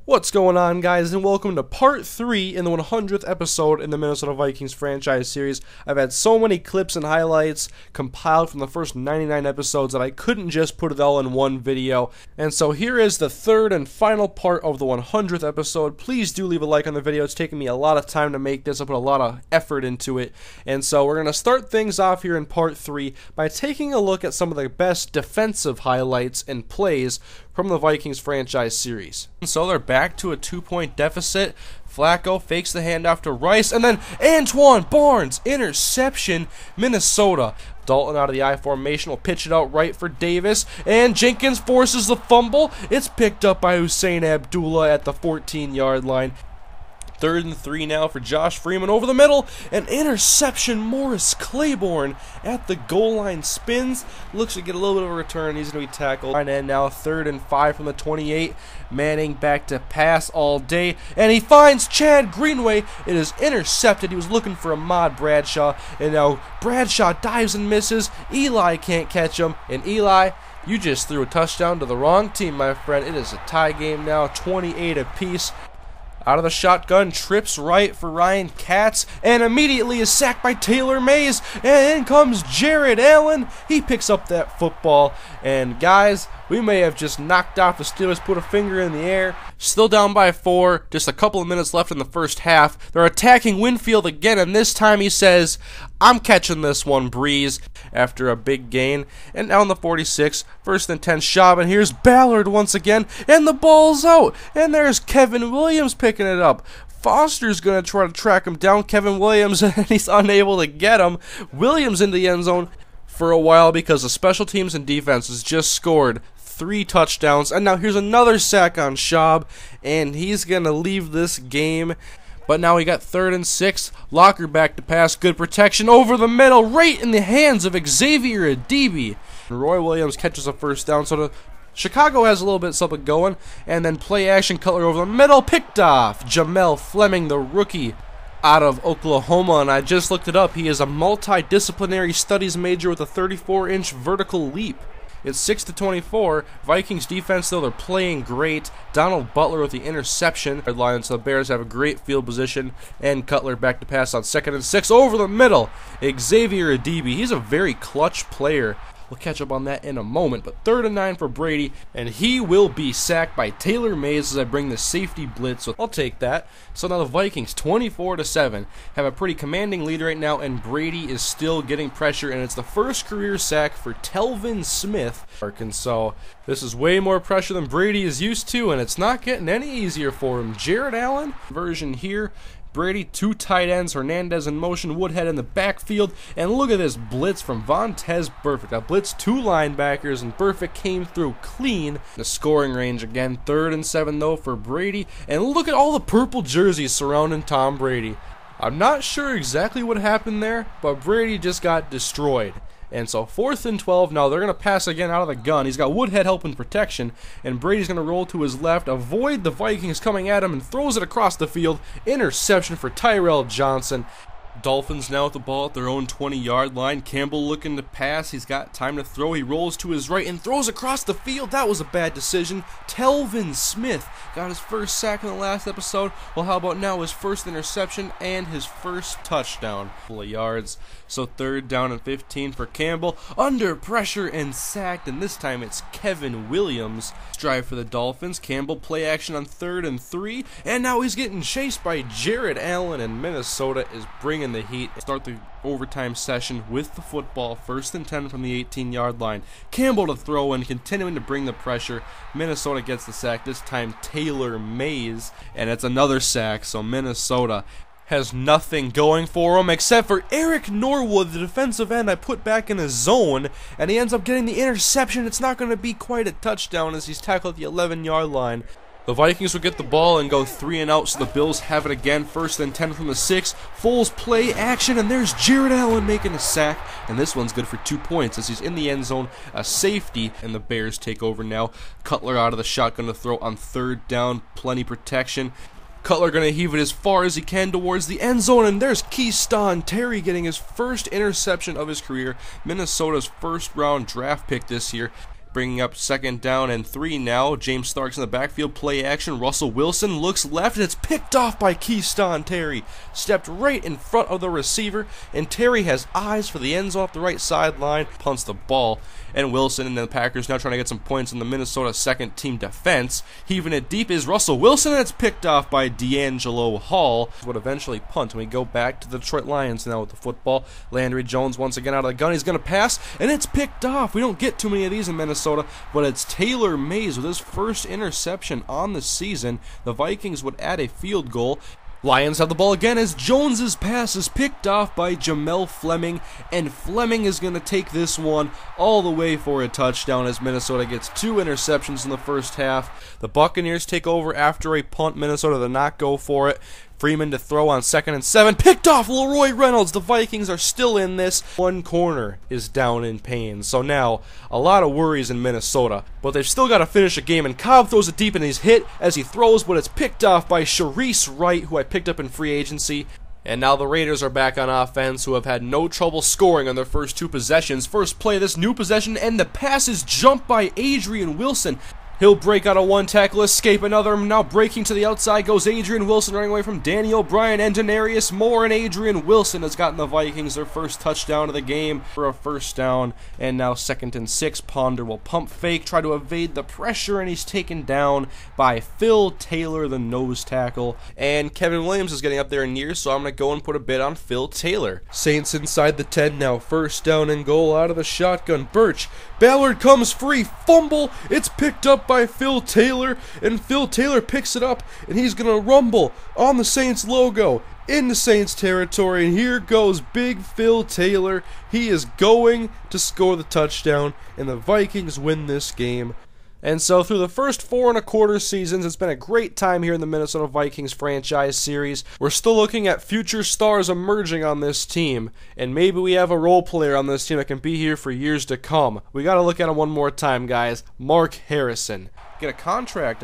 What's going on, guys, and welcome to part 3 in the 100th episode in the Minnesota Vikings franchise series. I've had so many clips and highlights compiled from the first 99 episodes that I couldn't just put it all in one video. And so here is the third and final part of the 100th episode. Please do leave a like on the video. It's taken me a lot of time to make this. I put a lot of effort into it. And so we're going to start things off here in part 3 by taking a look at some of the best defensive highlights and plays from the Vikings franchise series. And so they're back to a 2-point deficit. Flacco fakes the handoff to Rice, and then Antoine Barnes, interception, Minnesota. Dalton out of the I formation will pitch it out right for Davis, and Jenkins forces the fumble. It's picked up by Hussein Abdullah at the 14-yard line. 3rd and 3 now for Josh Freeman over the middle. An interception, Morris Claiborne at the goal line spins. Looks to get a little bit of a return. He's going to be tackled. And now 3rd and 5 from the 28. Manning back to pass all day. And he finds Chad Greenway. It is intercepted. He was looking for Ahmad Bradshaw. And now Bradshaw dives and misses. Eli can't catch him. And Eli, you just threw a touchdown to the wrong team, my friend. It is a tie game now, 28 apiece. Out of the shotgun, trips right for Ryan Katz, and immediately is sacked by Taylor Mays, and in comes Jared Allen. He picks up that football, and guys, we may have just knocked off the Steelers, put a finger in the air. Still down by 4, just a couple of minutes left in the first half. They're attacking Winfield again, and this time he says, "I'm catching this one, Breeze," after a big gain. And down the 46, 1st and 10 Schaub, and here's Ballard once again, and the ball's out. And there's Kevin Williams picking it up. Foster's going to try to track him down, Kevin Williams, and he's unable to get him. Williams in the end zone for a while because the special teams and defense has just scored 3 touchdowns. And now here's another sack on Schaub, and he's going to leave this game. But now we got 3rd and 6. Locker back to pass. Good protection over the middle, right in the hands of Xavier Adibi. Roy Williams catches a first down, so Chicago has a little bit of something going. And then play action, Cutler over the middle, picked off. Jamel Fleming, the rookie out of Oklahoma, and I just looked it up. He is a multidisciplinary studies major with a 34-inch vertical leap. It's 6-24. Vikings defense, though, they're playing great. Donald Butler with the interception. So the Bears have a great field position. And Cutler back to pass on 2nd and 6 over the middle. Xavier Adibi, he's a very clutch player. We'll catch up on that in a moment. But 3rd and 9 for Brady, and he will be sacked by Taylor Mays as I bring the safety blitz. So I'll take that. So now the Vikings, 24-7, have a pretty commanding lead right now, and Brady is still getting pressure, and it's the first career sack for Telvin Smith. Arkansas. This is way more pressure than Brady is used to, and it's not getting any easier for him. Jared Allen version here. Brady, 2 tight ends, Hernandez in motion, Woodhead in the backfield, and look at this blitz from Vontez Burfict. I blitzed 2 linebackers, and Burfict came through clean. The scoring range again, 3rd and 7 though for Brady, and look at all the purple jerseys surrounding Tom Brady. I'm not sure exactly what happened there, but Brady just got destroyed. And so 4th and 12, now they're going to pass again out of the gun. He's got Woodhead helping protection, and Brady's going to roll to his left, avoid the Vikings coming at him, and throws it across the field. Interception for Tyrell Johnson. Dolphins now with the ball at their own 20-yard line. Campbell looking to pass. He's got time to throw. He rolls to his right and throws across the field. That was a bad decision. Telvin Smith got his first sack in the last episode. Well, how about now his first interception and his first touchdown? Full of yards. So 3rd down and 15 for Campbell. Under pressure and sacked, and this time it's Kevin Williams. Drive for the Dolphins. Campbell play action on 3rd and 3, and now he's getting chased by Jared Allen, and Minnesota is bringing the heat. Start the overtime session with the football. 1st and 10 from the 18-yard line. Campbell to throw and continuing to bring the pressure. Minnesota gets the sack, this time Taylor Mays, and it's another sack, so Minnesota has nothing going for him except for Eric Norwood, the defensive end I put back in his zone, and he ends up getting the interception. It's not going to be quite a touchdown as he's tackled at the 11-yard line. The Vikings will get the ball and go 3 and out, so the Bills have it again. 1st and 10 from the 6. Foles play action, and there's Jared Allen making a sack, and this one's good for 2 points as he's in the end zone, a safety, and the Bears take over now. Cutler out of the shotgun to throw on 3rd down, plenty protection. Cutler going to heave it as far as he can towards the end zone, and there's Keyshawn Terry getting his first interception of his career, Minnesota's first-round draft pick this year. bringing up 2nd down and 3 now. James Starks in the backfield, play action. Russell Wilson looks left, and it's picked off by Keyshawn Terry. Stepped right in front of the receiver, and Terry has eyes for the end zone off the right sideline, punts the ball, and Wilson and the Packers now trying to get some points in the Minnesota second team defense. Heaving it deep is Russell Wilson, and it's picked off by D'Angelo Hall. Would eventually punt, and we go back to the Detroit Lions now with the football. Landry Jones once again out of the gun. He's going to pass, and it's picked off. We don't get too many of these in Minnesota, but it's Taylor Mays with his first interception on the season. The Vikings would add a field goal. Lions have the ball again as Jones's pass is picked off by Jamel Fleming, and Fleming is going to take this one all the way for a touchdown as Minnesota gets 2 interceptions in the first half. The Buccaneers take over after a punt. Minnesota did not go for it. Freeman to throw on 2nd and 7. Picked off Leroy Reynolds. The Vikings are still in this. One corner is down in pain. So now, a lot of worries in Minnesota. But they've still got to finish a game. And Cobb throws it deep and he's hit as he throws, but it's picked off by Sharice Wright, who I picked up in free agency. And now the Raiders are back on offense, who have had no trouble scoring on their first 2 possessions. First play of this new possession, and the pass is jumped by Adrian Wilson. He'll break out a 1 tackle, escape another. Now breaking to the outside goes Adrian Wilson, running away from Danny O'Brien and Denarius Moore. And Adrian Wilson has gotten the Vikings their first touchdown of the game for a 1st down. And now 2nd and 6. Ponder will pump fake, try to evade the pressure, and he's taken down by Phil Taylor, the nose tackle. And Kevin Williams is getting up there in years, so I'm going to go and put a bid on Phil Taylor. Saints inside the 10 now. 1st down and goal out of the shotgun. Birch. Ballard comes free. Fumble. It's picked up by Phil Taylor, and Phil Taylor picks it up, and he's going to rumble on the Saints logo into Saints territory, and here goes big Phil Taylor. He is going to score the touchdown, and the Vikings win this game. And so through the first 4 1/4 seasons, it's been a great time here in the Minnesota Vikings franchise series. We're still looking at future stars emerging on this team, and maybe we have a role player on this team that can be here for years to come. We got to look at him one more time, guys. Mark Harrison. Get a contract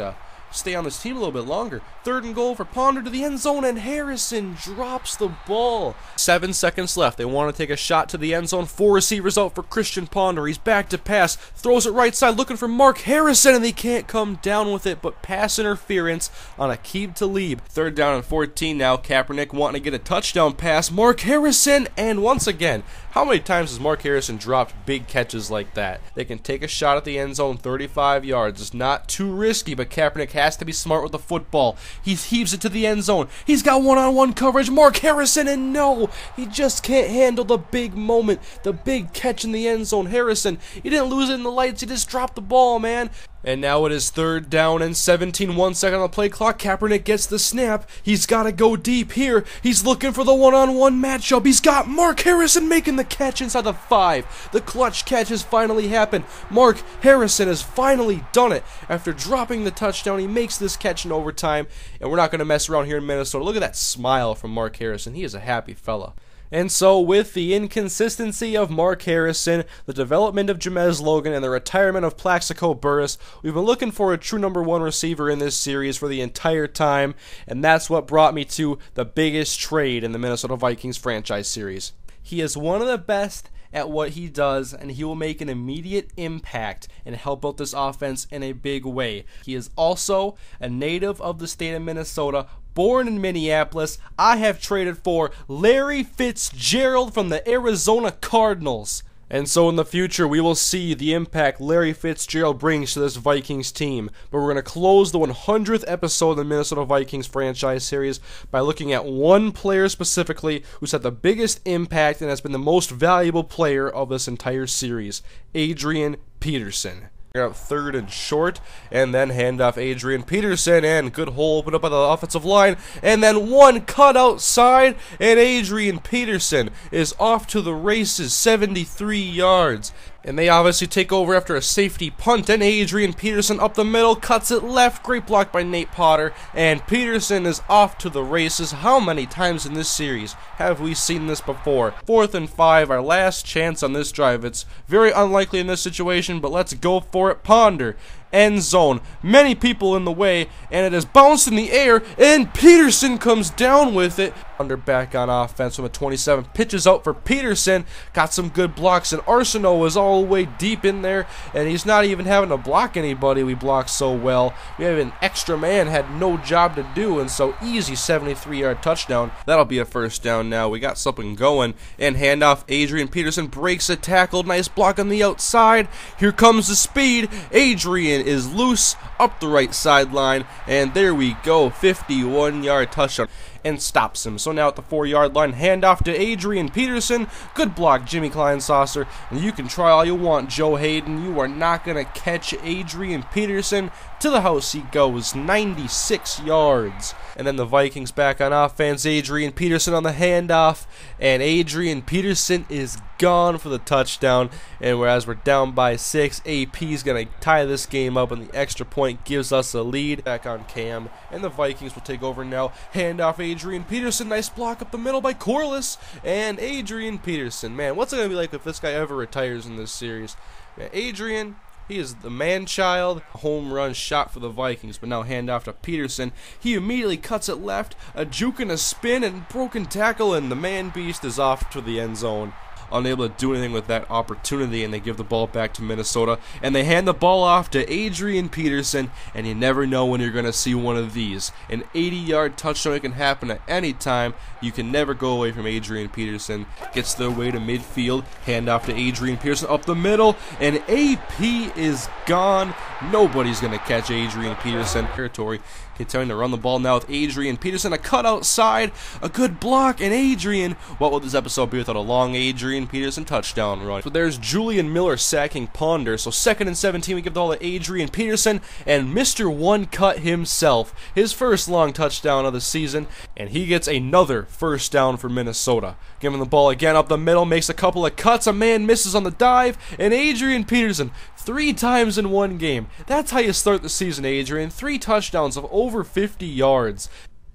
stay on this team a little bit longer. 3rd and goal for Ponder to the end zone, and Harrison drops the ball. 7 seconds left. They want to take a shot to the end zone. 4 receivers out for Christian Ponder. He's back to pass. Throws it right side looking for Mark Harrison, and they can't come down with it, but pass interference on Aqib Talib. 3rd down and 14 now. Kaepernick wanting to get a touchdown pass. Mark Harrison, and once again, how many times has Mark Harrison dropped big catches like that? They can take a shot at the end zone, 35 yards. It's not too risky, but Kaepernick has to be smart with the football. He heaves it to the end zone. He's got one-on-one coverage. Mark Harrison, and no, he just can't handle the big moment, the big catch in the end zone. Harrison, he didn't lose it in the lights. He just dropped the ball, man. And now it is 3rd down and 17, 1 second on the play clock. Kaepernick gets the snap. He's got to go deep here. He's looking for the one-on-one matchup. He's got Mark Harrison making the catch inside the 5. The clutch catch has finally happened. Mark Harrison has finally done it. After dropping the touchdown, he makes this catch in overtime. And we're not going to mess around here in Minnesota. Look at that smile from Mark Harrison. He is a happy fella. And so, with the inconsistency of Mark Harrison, the development of Jamez Logan, and the retirement of Plaxico Burress, we've been looking for a true number 1 receiver in this series for the entire time, and that's what brought me to the biggest trade in the Minnesota Vikings franchise series. He is one of the best at what he does, and he will make an immediate impact and help out this offense in a big way. He is also a native of the state of Minnesota, born in Minneapolis. I have traded for Larry Fitzgerald from the Arizona Cardinals. And so in the future, we will see the impact Larry Fitzgerald brings to this Vikings team. But we're going to close the 100th episode of the Minnesota Vikings franchise series by looking at one player specifically who's had the biggest impact and has been the most valuable player of this entire series, Adrian Peterson. Out 3rd and short, and then hand off Adrian Peterson, and good hole opened up by the offensive line, and then one cut outside, and Adrian Peterson is off to the races, 73 yards. And they obviously take over after a safety punt, and Adrian Peterson up the middle, cuts it left, great block by Nate Potter, and Peterson is off to the races. How many times in this series have we seen this before? 4th and 5, our last chance on this drive. It's very unlikely in this situation, but let's go for it. Ponder end zone. Many people in the way, and it is bounced in the air, and Peterson comes down with it. Under back on offense from a 27, pitches out for Peterson, got some good blocks, and Arsenault was all the way deep in there, and he's not even having to block anybody. We blocked so well. We have an extra man, had no job to do, and so easy 73-yard touchdown. That'll be a first down now. We got something going, and handoff, Adrian Peterson breaks a tackle, nice block on the outside. Here comes the speed. Adrian is loose up the right sideline, and there we go, 51-yard touchdown, and stops him. So now at the 4-yard line, handoff to Adrian Peterson. Good block, Jimmy Kleinsasser. And you can try all you want, Joe Hayden. You are not going to catch Adrian Peterson. To the house he goes, 96 yards. And then the Vikings back on offense. Adrian Peterson on the handoff. And Adrian Peterson is gone for the touchdown. And whereas we're down by 6, AP is going to tie this game up, and the extra point gives us a lead. Back on Cam. And the Vikings will take over now. Handoff, Adrian Peterson. Nice block up the middle by Corliss. And Adrian Peterson. Man, what's it going to be like if this guy ever retires in this series? Man, Adrian, he is the man-child. Home run shot for the Vikings, but now handoff to Peterson. He immediately cuts it left, a juke and a spin and broken tackle, and the man-beast is off to the end zone. Unable to do anything with that opportunity, and they give the ball back to Minnesota, and they hand the ball off to Adrian Peterson, and you never know when you're going to see one of these. An 80-yard touchdown can happen at any time. You can never go away from Adrian Peterson. Gets their way to midfield, handoff to Adrian Peterson up the middle, and AP is gone. Nobody's going to catch Adrian Peterson. Territory. Continuing to run the ball now with Adrian Peterson. A cut outside, a good block, and Adrian. What will this episode be without a long Adrian Peterson touchdown run? So there's Julian Miller sacking Ponder. So 2nd and 17, we give the ball to Adrian Peterson, and Mr. One Cut himself. His first long touchdown of the season, and he gets another first down for Minnesota. Giving the ball again up the middle, makes a couple of cuts, a man misses on the dive, and Adrian Peterson 3 times in one game. That's how you start the season, Adrian. 3 touchdowns of over 50 yards.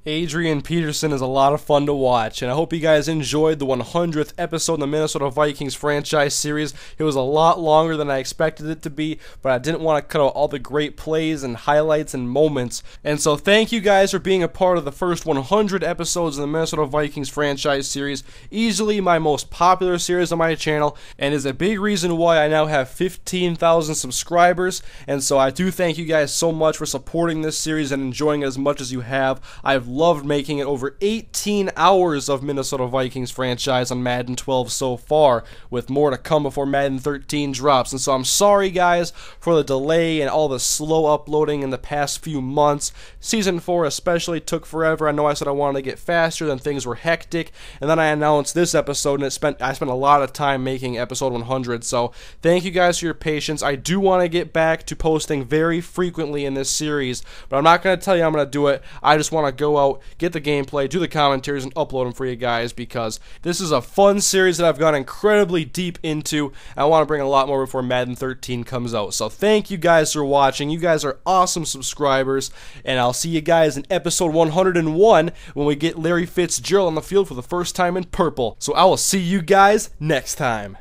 Adrian Peterson is a lot of fun to watch, and I hope you guys enjoyed the 100th episode in the Minnesota Vikings franchise series. It was a lot longer than I expected it to be, but I didn't want to cut out all the great plays and highlights and moments. And so thank you guys for being a part of the first 100 episodes in the Minnesota Vikings franchise series. Easily my most popular series on my channel, and is a big reason why I now have 15,000 subscribers. And so I do thank you guys so much for supporting this series and enjoying it as much as you have. I've loved making it. Over 18 hours of Minnesota Vikings franchise on Madden 12 so far, with more to come before Madden 13 drops. And so I'm sorry guys for the delay and all the slow uploading in the past few months. Season 4 especially took forever. I know I said I wanted to get faster, then things were hectic, and then I announced this episode, and I spent a lot of time making episode 100. So thank you guys for your patience. I do want to get back to posting very frequently in this series, but I'm not going to tell you I'm going to do it. I just want to go out, get the gameplay, do the commentaries, and upload them for you guys, because this is a fun series that I've gone incredibly deep into. I want to bring a lot more before Madden 13 comes out. So thank you guys for watching. You guys are awesome subscribers, and I'll see you guys in episode 101 when we get Larry Fitzgerald on the field for the first time in purple. So I will see you guys next time.